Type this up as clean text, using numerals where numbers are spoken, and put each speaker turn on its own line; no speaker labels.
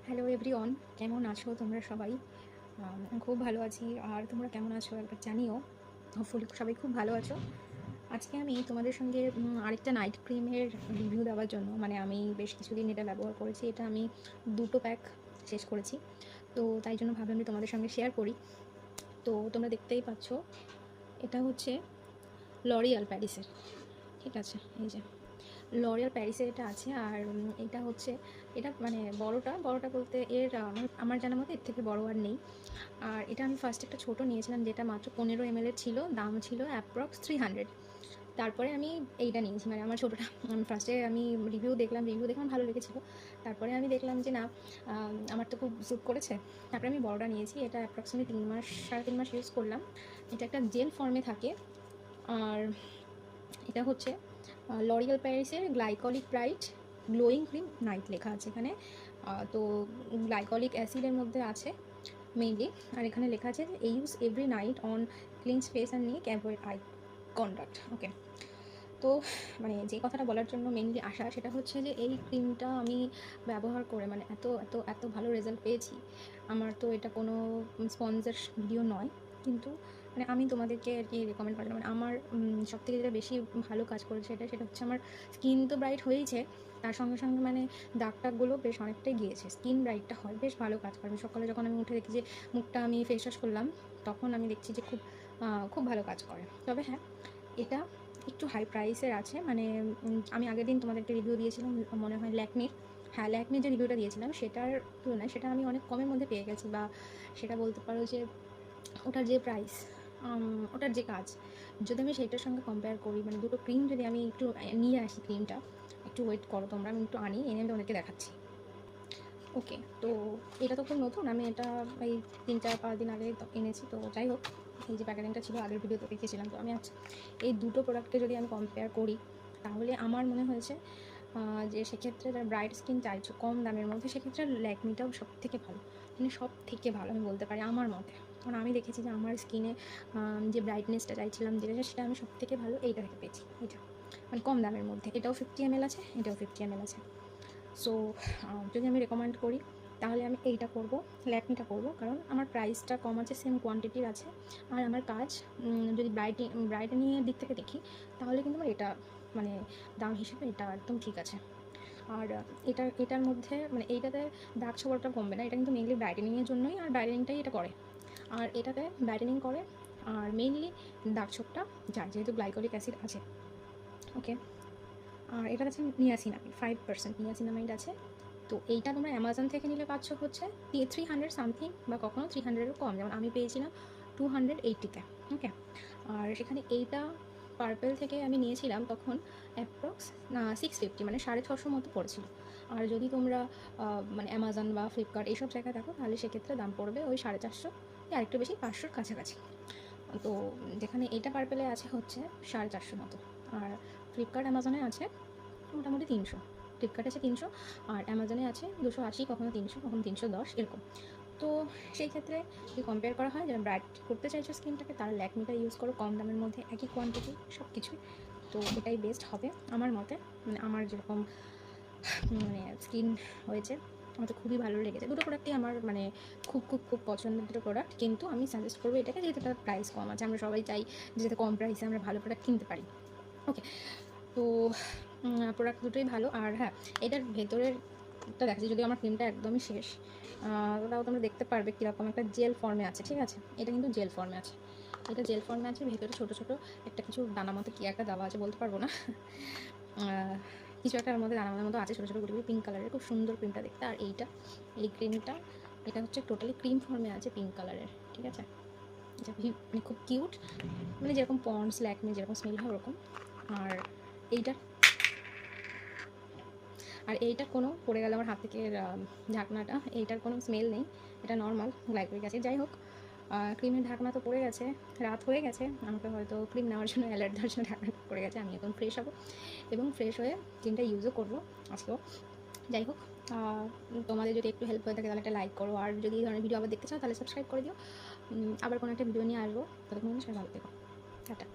Hello everyone, কেমন আছো তোমরা সবাই? খুব ভালো আছি। আর তোমরা কেমন আছো একবার জানিও। হোপফুলি সবাই খুব ভালো আছো। আজকে আমি তোমাদের সঙ্গে আরেকটা নাইট ক্রিমের রিভিউ দেওয়ার জন্য, মানে আমি বেশ কিছুদিন এটা ব্যবহার করেছি। এটা আমি 2টো প্যাক শেষ করেছি, তো তাই জন্য ভাবলাম যে তোমাদের সঙ্গে শেয়ার করি। তো তোমরা দেখতেই পাচ্ছ, এটা হচ্ছে লরিয়াল প্যারিসের, ঠিক আছে? এই যে লরিয়াল প্যারিসের এটা আছে। আর এটা হচ্ছে, এটা মানে বড়টা বলতে এর আমার জানার মতো এর থেকে বড় আর নেই। আর এটা আমি ফার্স্ট একটা ছোটো নিয়েছিলাম, যেটা মাত্র 15 ml এর ছিল, দাম ছিল অ্যাপ্রক্স 300। তারপরে আমি এইটা নিয়েছি, মানে আমার ছোটোটা। ফার্স্টে আমি রিভিউ দেখলাম ভালো লেগেছিলো। তারপরে আমি দেখলাম যে না, আমার তো খুব স্যুট করেছে। তারপরে আমি বড়টা নিয়েছি। এটা অ্যাপ্রক্সিমেটলি 3 মাস, 3.5 মাস ইউজ করলাম। এটা একটা জেল ফর্মে থাকে। আর এটা হচ্ছে লরিয়াল প্যারিসের glycolic bright glowing cream night লেখা আছে এখানে। তো গ্লাইকলিক অ্যাসিডের মধ্যে আছে মেইনলি। আর এখানে লেখা আছে যে use every night on cleans face and neck, avoid eye contact. Okay, তো মানে যে কথাটা বলার জন্য মেইনলি আসা, সেটা হচ্ছে যে এই ক্রিমটা আমি ব্যবহার করে মানে এত এত এত ভালো রেজাল্ট পেয়েছি। আমার তো এটা কোনো স্পন্সর ভিডিও নয়, কিন্তু মানে আমি তোমাদেরকে আর কি রেকমেন্ড করার, মানে আমার সবথেকে যেটা বেশি ভালো কাজ করেছে সেটা হচ্ছে আমার স্কিন তো ব্রাইট হয়েইছে, তার সঙ্গে সঙ্গে মানে দাগ টাগগুলো বেশ অনেকটাই গিয়েছে। স্কিন ব্রাইটটা হয়, বেশ ভালো কাজ করে। সকালে যখন আমি উঠে দেখি যে মুখটা আমি ফেস ওয়াশ করলাম, তখন আমি দেখছি যে খুব খুব ভালো কাজ করে। তবে হ্যাঁ, এটা একটু হাই প্রাইসের আছে। মানে আমি আগের দিন তোমাদেরকে রিভিউ দিয়েছিলাম মনে হয় ল্যাকমির। হ্যাঁ, ল্যাকমির যে রিভিউটা দিয়েছিলাম সেটার তুলনায় সেটা আমি অনেক কমের মধ্যে পেয়ে গেছি, বা সেটা বলতে পারো যে ওটার যে প্রাইস, ওটার যে কাজ, যদি আমি সেইটার সঙ্গে কম্পেয়ার করি, মানে দুটো ক্রিম যদি আমি একটু নিয়ে আসি, ক্রিমটা একটু ওয়েট করো তোমরা, আমি একটু আনি, এনে আমি তোমাদেরকে দেখাচ্ছি। ওকে, তো এটা তো খুব নতুন, আমি এটা এই 3-4-5 দিন আগে এনেছি। তো যাই হোক, এই যে প্যাকেজিংটা ছিল আগের ভিডিওতে দেখেছিলাম। তো আমি আজ এই দুটো প্রোডাক্টকে যদি আমি কম্পেয়ার করি, তাহলে আমার মনে হয়েছে যে সেক্ষেত্রে যারা ব্রাইট স্কিন চাইছো কম দামের মধ্যে, সেক্ষেত্রে ল্যাকমিটাও সব থেকে ভালো, মানে সব থেকে ভালো আমি বলতে পারি আমার মতে। কারণ আমি দেখেছি যে আমার স্কিনে যে ব্রাইটনেসটা চাইছিলাম, যেটা সেটা আমি সব থেকে ভালো এইটা থেকে পেয়েছি। এটা মানে কম দামের মধ্যে, এটাও 50 ml আছে, এটাও 50 ml আছে। সো যদি আমি রেকমেন্ড করি, তাহলে আমি এইটা করব, ল্যাকমিটা করব, কারণ আমার প্রাইসটা কম আছে, সেম কোয়ান্টিটির আছে। আর আমার কাজ যদি ব্রাইটেনিংয়ের দিক থেকে দেখি, তাহলে কিন্তু আমার এটা মানে দাম হিসেবে এটা একদম ঠিক আছে। আর এটার মধ্যে মানে এইটাতে দাগ ছোবলটা কমবে না, এটা কিন্তু মেইনলি ব্রাইটেনিংয়ের জন্যই, আর ব্রাইটেনিংটাই এটা করে। আর এটাতে ব্রাইটেনিং করে, আর মেইনলি দাগ ছোপটা যায়, যেহেতু গ্লাইকোলিক অ্যাসিড আছে। ওকে, আর এটার আছে নিয়াসিনামাইড, 5% নিয়াসিনামাইড আছে। তো এইটা তোমরা অ্যামাজন থেকে নিলে পাচ্ছ হচ্ছে 300 সামথিং, বা কখনো 300-এরও কম, যেমন আমি পেয়েছিলাম 280-তে। ওকে, আর সেখানে এইটা পার্পেল থেকে আমি নিয়েছিলাম তখন অ্যাপ্রক্স 650, মানে 650 মতো পড়েছিল। আর যদি তোমরা মানে অ্যামাজন বা ফ্লিপকার্ট এইসব জায়গায় দেখো, তাহলে সেক্ষেত্রে দাম পড়বে ওই 450, আরেকটু বেশি 500-র কাছাকাছি। তো যেখানে এটা পার্পেলে আছে হচ্ছে 450 মতো, আর ফ্লিপকার্ট অ্যামাজনে আছে মোটামুটি 300। ফ্লিপকার্টে আছে 300, আর অ্যামাজনে আছে 280, কখনো 300, কখনো 310 এরকম। তো সেই ক্ষেত্রে যদি কম্পেয়ার করা হয়, যারা ব্রাইট করতে চাইছো স্কিনটাকে, তারা ল্যাকমিটা ইউজ করো, কম দামের মধ্যে, একই কোয়ান্টিটি সব কিছুই। তো এটাই বেস্ট হবে আমার মতে, মানে আমার যেরকম মানে স্কিন হয়েছে, আমার তো খুবই ভালো লেগেছে। দুটো প্রোডাক্টই আমার মানে খুব খুব খুব পছন্দের দুটো প্রোডাক্ট, কিন্তু আমি সাজেস্ট করবো এটাকে, যেহেতু তার প্রাইস কম আছে। আমরা সবাই চাই যেহেতু কম প্রাইসে আমরা ভালো প্রোডাক্ট কিনতে পারি। ওকে, তো প্রোডাক্ট দুটোই ভালো। আর হ্যাঁ, এটার ভেতরেরটা দেখাচ্ছি, যদি আমার ক্রিমটা একদমই শেষ, ওটাও তোমরা দেখতে পারবে কীরকম একটা জেল ফর্মে আছে, ঠিক আছে? এটা কিন্তু জেল ফর্মে আছে, এটা জেল ফর্মে আছে। ভেতরে ছোটো ছোটো একটা কিছু দানা মতো কী একটা দেওয়া আছে, বলতে পারবো না। কিছু একটার মধ্যে দানার মতো আছে, ছোটো ছোটো গুটি, পিঙ্ক কালারের, খুব সুন্দর ক্রিমটা দেখতে। আর এই ক্রিমটা, এটা হচ্ছে টোটালি ক্রিম ফর্মে আছে, পিঙ্ক কালারের, ঠিক আছে? এটা মানে খুব কিউট, মানে যেরকম পন্ডস ল্যাকমে যেরকম স্মেল হয় ওরকম। আর এইটা কোনো পড়ে গেল আমার হাত থেকে ঢাকনাটা, এইটার কোনো স্মেল নেই, এটা নর্মাল গ্লাইকোলিক অ্যাসিড। যাই হোক, ক্রিমের ঢাকনা তো পড়ে গেছে, রাত হয়ে গেছে, আমাকে হয়তো ক্রিম নেওয়ার জন্য, অ্যালার্ট দেওয়ার জন্য ঢাকনাটা পড়ে গেছে। আমি এখন ফ্রেশ হবো, এবং ফ্রেশ হয়ে ক্রিমটা ইউজও করবো আজকেও। যাই হোক, তোমাদের যদি একটু হেল্প হয়ে থাকে তাহলে একটা লাইক করো, আর যদি এই ধরনের ভিডিও আবার দেখতে চাও তাহলে সাবস্ক্রাইব করে দিও। আবার কোনো একটা ভিডিও নিয়ে আসবো, ততক্ষণ সবাই ভালো থেকো, টাটা।